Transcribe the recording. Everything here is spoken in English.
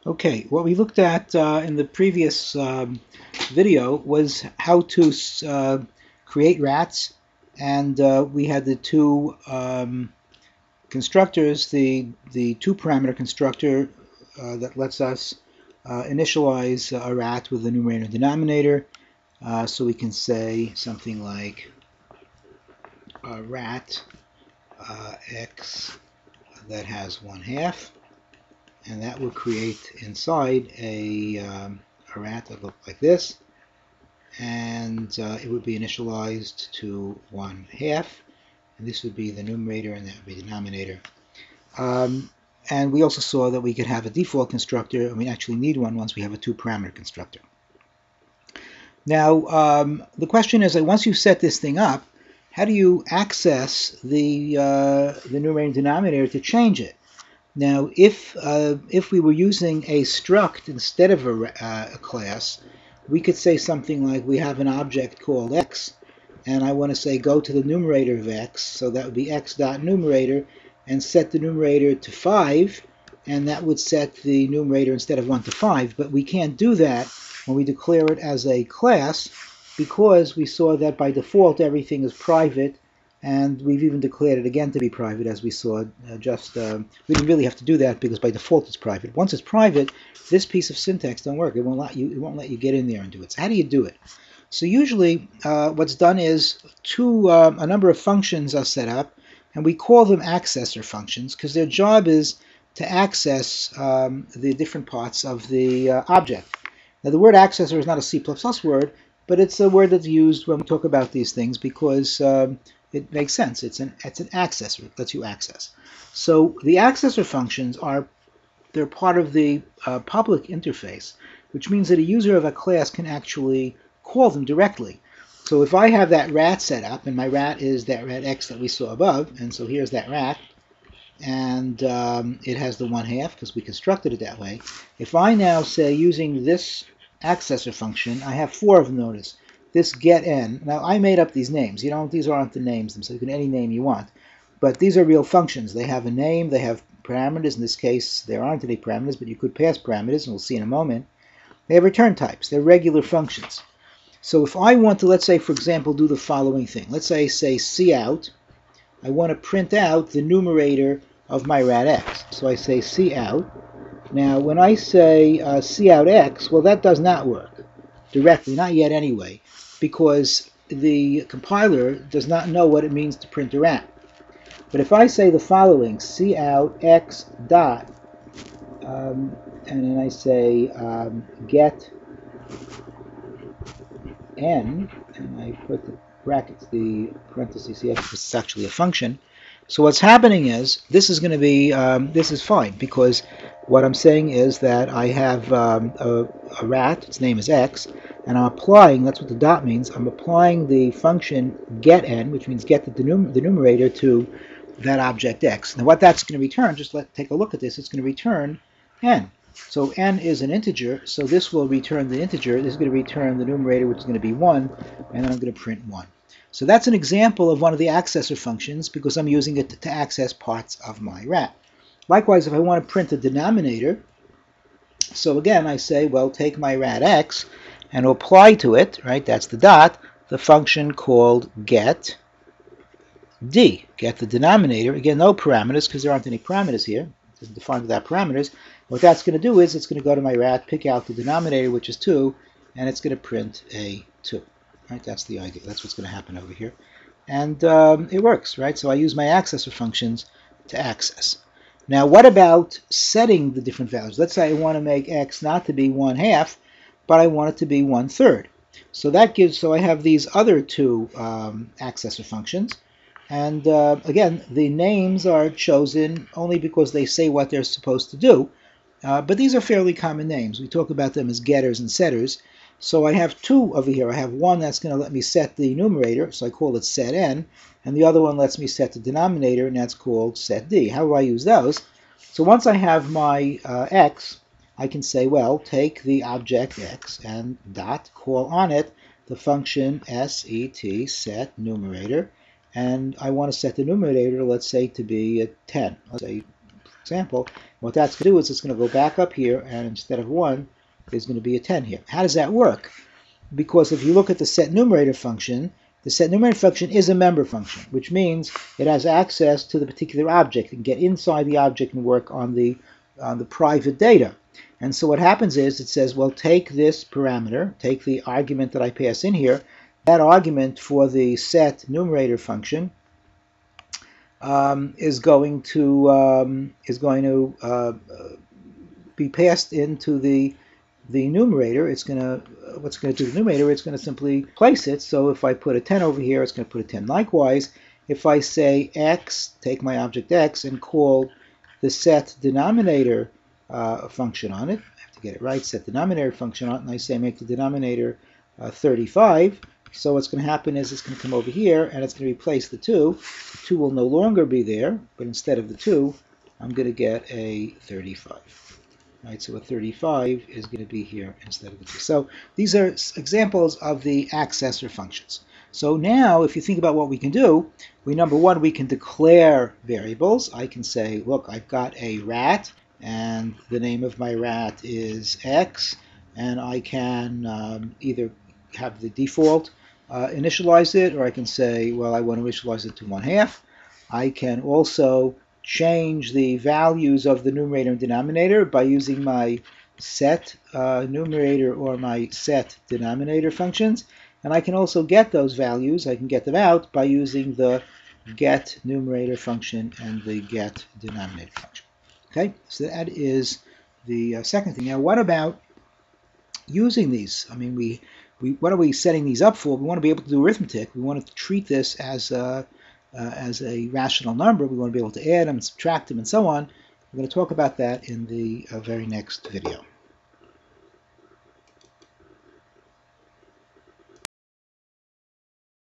Okay, what we looked at in the previous video was how to create rats, and we had the two constructors, the two-parameter constructor that lets us initialize a rat with a numerator and denominator. So we can say something like rat x that has 1/2. And that will create inside a rat that looked like this, and it would be initialized to 1/2, and this would be the numerator and that would be the denominator. And we also saw that we could have a default constructor, and we actually need one once we have a two-parameter constructor. Now the question is that once you set this thing up, how do you access the numerator and denominator to change it? Now, if we were using a struct instead of a class, we could say something like we have an object called x, and I want to say go to the numerator of x, so that would be x dot numerator, and set the numerator to 5, and that would set the numerator instead of 1 to 5. But we can't do that when we declare it as a class, because we saw that by default everything is private. And we've even declared it again to be private, as we saw. We didn't really have to do that because by default it's private. Once it's private, this piece of syntax don't work. It won't let you get in there and do it. So how do you do it? So usually what's done is a number of functions are set up, and we call them accessor functions because their job is to access the different parts of the object. Now the word accessor is not a C++ word, but it's a word that's used when we talk about these things because it makes sense. It's an accessor. It lets you access. So the accessor functions they're part of the public interface, which means that a user of a class can actually call them directly. So if I have that rat set up, and my rat is that rat x that we saw above, and so here's that rat, and it has the 1/2 because we constructed it that way. If I now say using this accessor function, I have 4 of them, notice. This get n. Now I made up these names. These aren't the names themselves. You can any name you want, but these are real functions. They have a name. They have parameters. In this case, there aren't any parameters, but you could pass parameters, and we'll see in a moment. They have return types. They're regular functions. So if I want to, let's say, for example, do the following thing. Let's say cout. I want to print out the numerator of my rat x. So I say cout. Now, when I say cout x, well, that does not work directly, not yet anyway, because the compiler does not know what it means to print a rat. But if I say the following, cout x dot, and then I say get n, and I put the brackets, the parentheses here, because it's actually a function. So what's happening is, this is going to be, this is fine, because what I'm saying is that I have a rat, its name is x, and I'm applying, that's what the dot means, I'm applying the function getN, which means get the numerator to that object x. Now what that's going to return, take a look at this, it's going to return n. So n is an integer, so this will return the integer, this is going to return the numerator, which is going to be 1, and then I'm going to print 1. So that's an example of one of the accessor functions because I'm using it to access parts of my rat. Likewise, if I want to print a denominator, so again I say, well, take my rat x and apply to it, right, that's the dot, the function called get d, get the denominator. Again, no parameters because there aren't any parameters here. It isn't defined without parameters. What that's going to do is it's going to go to my rat, pick out the denominator, which is 2, and it's going to print a 2. Right, that's the idea. That's what's going to happen over here. And it works, right? So I use my accessor functions to access. Now, what about setting the different values? Let's say I want to make x not to be 1/2, but I want it to be 1/3. So I have these other two accessor functions. And again, the names are chosen only because they say what they're supposed to do. But these are fairly common names. We talk about them as getters and setters. So I have 2 over here. I have one that's going to let me set the numerator, so I call it setN, and the other one lets me set the denominator, and that's called setD. How do I use those? So once I have my x, I can say, well, take the object x and dot, call on it the function set numerator, and I want to set the numerator, let's say, to be 10. Let's say, for example. What that's going to do is it's going to go back up here, and instead of 1, there's going to be a 10 here. How does that work? Because if you look at the setNumerator function, the setNumerator function is a member function, which means it has access to the particular object and get inside the object and work on the private data. And so what happens is it says, well, take this parameter, take the argument that I pass in here. That argument for the setNumerator function is going to be passed into the numerator. It's going to what's going to do to the numerator? It's going to simply place it. So if I put a 10 over here, it's going to put a 10. Likewise, if I say x, take my object x, and call the setDenominator function on it, I have to get it right, setDenominator function on it, and I say make the denominator 35. So what's going to happen is it's going to come over here, and it's going to replace the 2. The 2 will no longer be there, but instead of the 2, I'm going to get a 35. Right, so a 35 is going to be here instead of the 2. So these are examples of the accessor functions. So now, if you think about what we can do, number one, we can declare variables. I can say, look, I've got a rat, and the name of my rat is X, and I can either have the default initialize it, or I can say, well, I want to initialize it to 1/2. I can also change the values of the numerator and denominator by using my set numerator or my set denominator functions. And I can also get those values, I can get them out by using the get numerator function and the get denominator function. Okay, so that is the second thing. Now, what about using these? I mean, what are we setting these up for? We want to be able to do arithmetic. We want to treat this as a rational number. We want to be able to add them, subtract them, and so on. We're going to talk about that in the very next video.